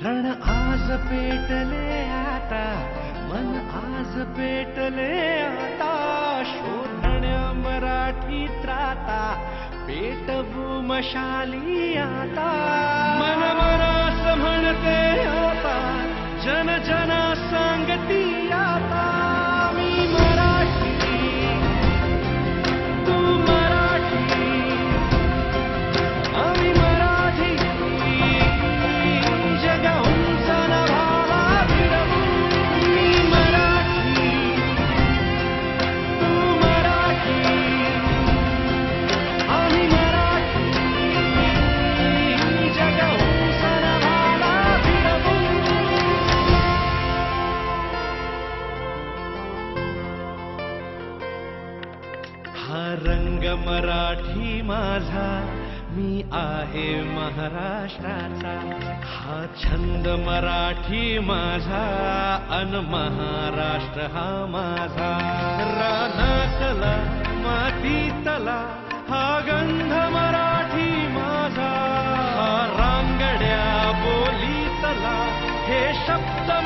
रण आज पेटले आता, मन आज पेटले आता, शोधण्या मराठी त्राता, पेटवू मशाली आता. मन मनास म्हणते आता, जन जना सांगती आता, मी मराठी तू मराठी आम्ही मराठी. हा रंग मराठी माझा, मी आहे महाराष्ट्राचा. हा छंद मराठी माझा, अन महाराष्ट्र हा माझा. रानातला मातीतला हा गंध मराठी माझा. हा रांगड्या बोलीतला हे शब्द